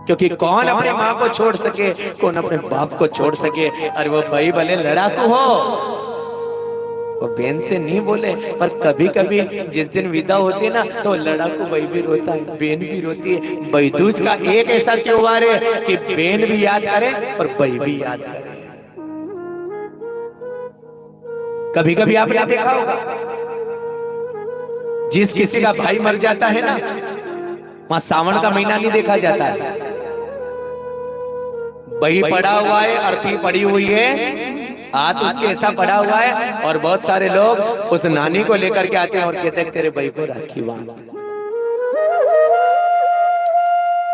क्योंकि कौन अपनी माँ को छोड़ सके, कौन अपने बाप को छोड़ सके। अरे वो भाई भले लड़ाकू हो, वो बहन से नहीं बोले, पर कभी कभी जिस दिन विदा होती है ना, तो लड़ाकू भाई भी रोता है, बहन भी रोती है। भाई दूज का एक ऐसा त्योहार है कि बहन भी याद करे और भाई भी याद करे। कभी कभी आपने देखा होगा, जिस किसी का भाई मर जाता है ना, वहां सावन का महीना नहीं देखा जाता है। बही पड़ा हुआ है, अर्थी पड़ी हुई है, हाथ उसके ऐसा पड़ा हुआ है, और बहुत सारे लोग उस नानी को लेकर के आते हैं और कहते हैं तेरे भाई को राखी बांध।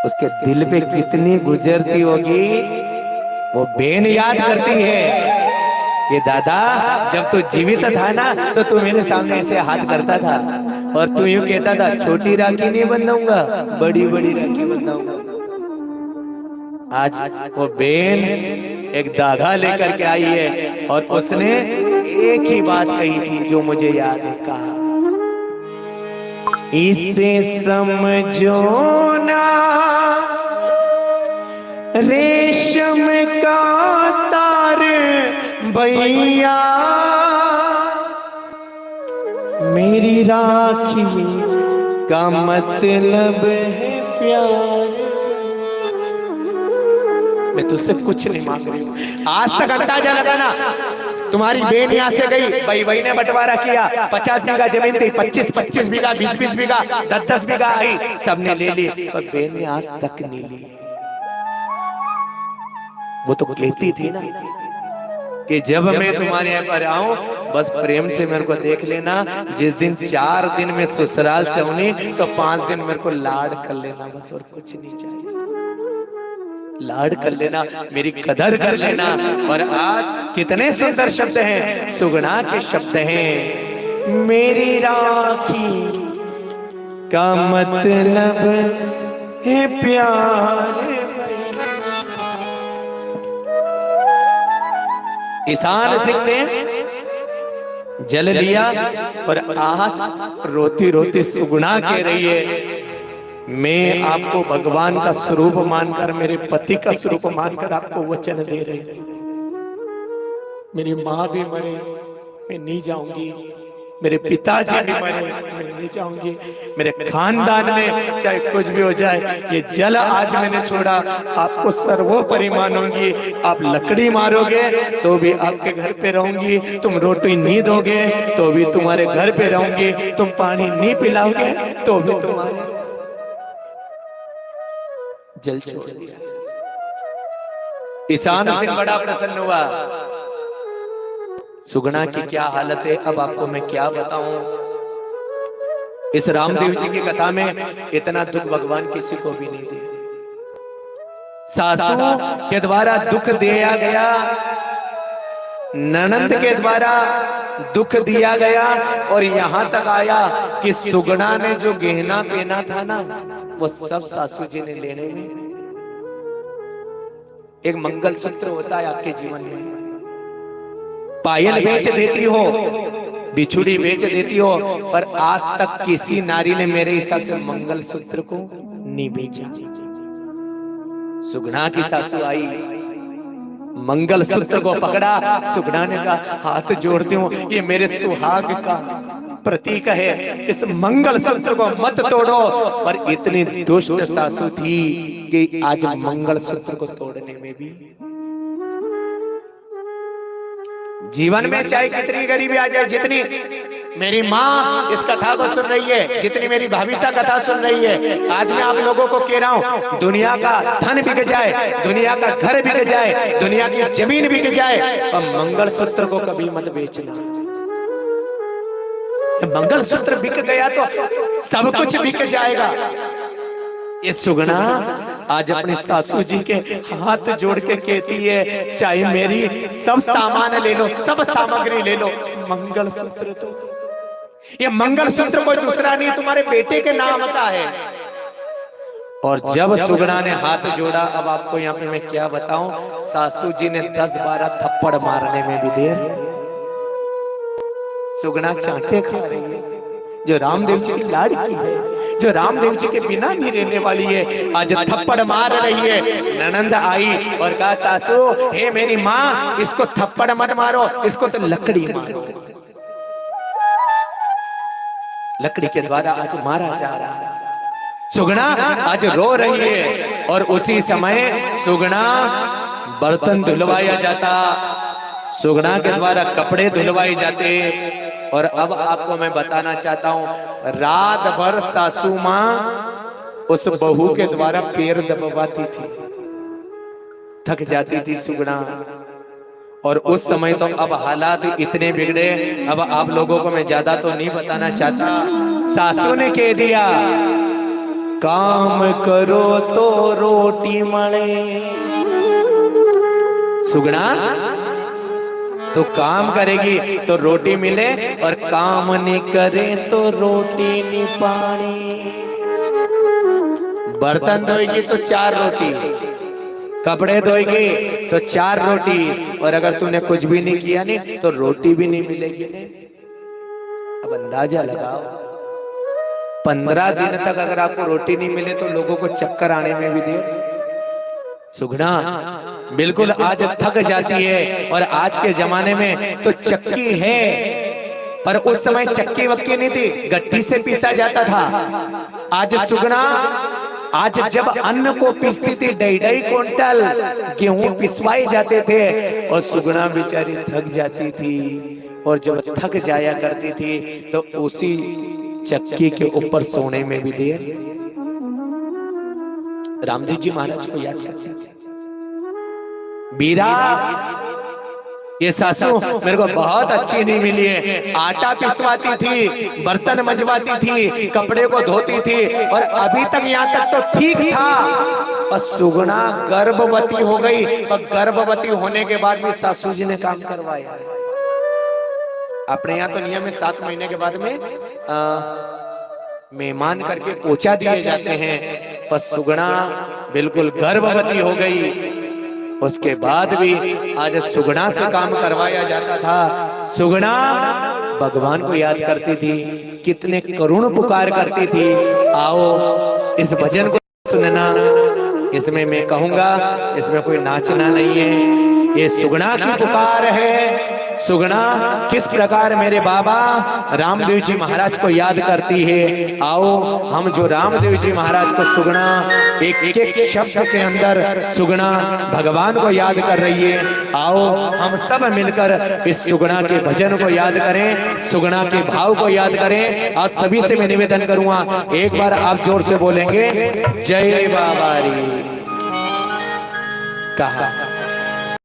उसके दिल पे कितनी गुजरती होगी, वो बहन याद करती है कि दादा जब तू जीवित था ना, तो तू मेरे सामने ऐसे हाथ करता था और तू यूं कहता था छोटी राखी नहीं बंधाऊंगा, बड़ी बड़ी राखी बंधाऊंगा। आज वो बहन एक धागा लेकर के आई है और उसने एक ही बात कही थी जो मुझे याद है। कहा, इसे समझो ना रेशम का तार भैया, मेरी राखी का मतलब है प्यार। मैं तुझसे कुछ नहीं मांग रही हूँ। आज तक अंदाजा लगाना, तुम्हारी बहन यहाँ से गई, भाई ने बंटवारा किया, 50 बीघा जमीन थी, 25-25 बीघा, 20-20 बीघा, 10-10 बीघा आई, सबने ले ली, पर बहन ने आज तक नहीं ली। वो तो कहती थी ना कि जब मैं तुम्हारे यहाँ पर आऊं, बस प्रेम से मेरे को देख लेना। जिस दिन 4 दिन में ससुराल से होनी, तो 5 दिन मेरे को लाड कर लेना, बस और कुछ नहीं चाहिए। लाड कर लेना, मेरी कदर कर लेना। और आज कितने सुंदर शब्द हैं, सुगना के शब्द हैं, मेरी राखी का मतलब है प्यार। ईशान सिंह ने जल लिया और आज रोती रोती सुगुना कह रही है, मैं आपको भगवान का स्वरूप मानकर, मेरे पति का स्वरूप मानकर आपको वचन दे रही हूं। मेरी माँ भी मरे मैं नहीं जाऊंगी, मेरे पिताजी भी मरे मैं नहीं जाऊंगी, मेरे खानदान में चाहे कुछ भी हो जाए, ये जल आज मैंने छोड़ा, आपको सर्वोपरि मानूंगी। आप लकड़ी मारोगे तो भी आपके घर पे रहूंगी, तुम रोटी नहीं दोगे तो भी तुम्हारे घर पे रहूंगी, तुम पानी नहीं पिलाओगे तो भी तुम्हारे। जल छोड़ दिया। ईशान सिंह बड़ा प्रसन्न हुआ। सुगना की क्या हालत है, अब आपको मैं क्या बताऊं। इस रामदेव जी की कथा में इतना दुख भगवान किसी को भी नहीं दिया। सासू के द्वारा दुख दिया गया, ननंद के द्वारा दुख दिया गया, और यहां तक आया कि सुगना ने जो गहना पहना था ना, वो सब सासू जी ने लेने में। एक मंगलसूत्र होता है आपके जीवन में, पायल बेच देती हो, बिछुड़ी बेच देती हो, पर आज तक किसी नारी ने मेरे हिसाब से मंगलसूत्र को नहीं बेचा। सुगना की सासू आई, मंगलसूत्र को पकड़ा, सुगना ने कहा हाथ जोड़ती हूँ, ये मेरे सुहाग का प्रतीक है, इस मंगलसूत्र को मत तोड़ो। पर इतनी दुष्ट सासू थी कि आज मंगलसूत्र को तोड़ने में भी। जीवन में चाहे कितनी गरीबी आ जाए, जितनी मेरी माँ इस कथा को सुन रही है, जितनी मेरी भाभीसा कथा सुन रही है, आज मैं आप लोगों को कह रहा हूँ, दुनिया का धन बिक जाए, दुनिया का घर बिक जाए, दुनिया की जमीन बिक जाए, और मंगलसूत्र को कभी मत बेचना। मंगलसूत्र बिक गया तो सब कुछ बिक जाएगा। ये सुगना आज अपनी सासू जी के हाथ जोड़ के कहती है, चाहे मेरी सब सामान ले लो, सब सामग्री ले लो, मंगलसूत्र तो, ये मंगलसूत्र कोई दूसरा नहीं, तुम्हारे बेटे के नाम का है। और जब सुगना ने हाथ जोड़ा, अब आपको यहाँ पे मैं क्या बताऊं, सासू जी ने 10-12 थप्पड़ मारने में भी देर। सुगना चांटे खा रही है, जो रामदेव जी की लाड़की है, जो रामदेव जी के बिना नहीं रहने वाली है, आज थप्पड़ मार रही है। ननंद आई और कहा सासू, हे मेरी माँ, इसको थप्पड़ मत मारो, इसको तो लकड़ी मारो। लकड़ी के द्वारा आज मारा जा रहा है। सुगुणा आज रो रही है और उसी समय सुगुणा बर्तन धुलवाया जाता, सुगुणा के द्वारा कपड़े धुलवाए जाते। और अब आपको मैं बताना चाहता हूं, रात भर सासू मां उस बहू के द्वारा पैर दबाती थी, थक जाती थी सुगुणा। और उस समय तो अब हालात इतने बिगड़े, अब आप लोगों को मैं ज्यादा तो नहीं बताना चाहता। सासू ने कह दिया, काम करो तो रोटी मले। सुगुणा तो काम करेगी तो रोटी मिले, और काम नहीं करे तो रोटी नहीं पानी। बर्तन धोएगी तो 4 रोटी, कपड़े धोएगी तो 4 रोटी, और अगर तूने कुछ भी नहीं किया नहीं तो रोटी भी नहीं मिलेगी ने। अब अंदाजा लगाओ, 15 दिन तक अगर आपको रोटी नहीं मिले तो लोगों को चक्कर आने में भी देर। सुगुणा बिल्कुल आज थक जाती है। और आज के जमाने में तो चक्की है, पर उस समय चक्की वक्की नहीं थी, गट्टी से पीसा जाता था। आज सुगुणा, आज जब अन्न को पीसती थी, 2.5 क्विंटल गेहूं पिसवाए जाते थे, और सुगुणा बेचारी थक जाती थी। और जब थक जाया करती थी तो उसी चक्की के ऊपर सोने में भी देर। रामदेव जी महाराज को याद करते थे, बीरा ये सासू मेरे को बहुत अच्छी नहीं मिली है, आटा पिसवाती थी, बर्तन मजवाती थी, कपड़े को धोती थी, और अभी तक यहाँ तक तो ठीक था। और सुगुणा गर्भवती हो गई, और गर्भवती होने के बाद भी सासू जी ने काम करवाया। अपने यहाँ तो नियम में 7 महीने के बाद में मेहमान करके पोछा दिए जाते हैं, पर सुगुणा बिल्कुल गर्भवती हो गई। उसके बाद भी आज सुगुणा से काम करवाया जाता था। सुगुणा भगवान को याद करती थी, कितने करुण पुकार करती थी। आओ इस भजन को सुनना, इसमें मैं कहूंगा इसमें कोई नाचना नहीं है, ये सुगुणा की पुकार है। सुगुणा किस प्रकार मेरे बाबा रामदेव जी महाराज को याद करती है। आओ हम जो रामदेव जी महाराज को सुगुणा, एक एक शब्द के अंदर सुगुणा भगवान को याद कर रही है, आओ हम सब मिलकर इस सुगुणा के भजन को याद करें, सुगुणा के भाव को याद करें। आज सभी से मैं निवेदन करूंगा, एक बार आप जोर से बोलेंगे, जय बाबा री। कहा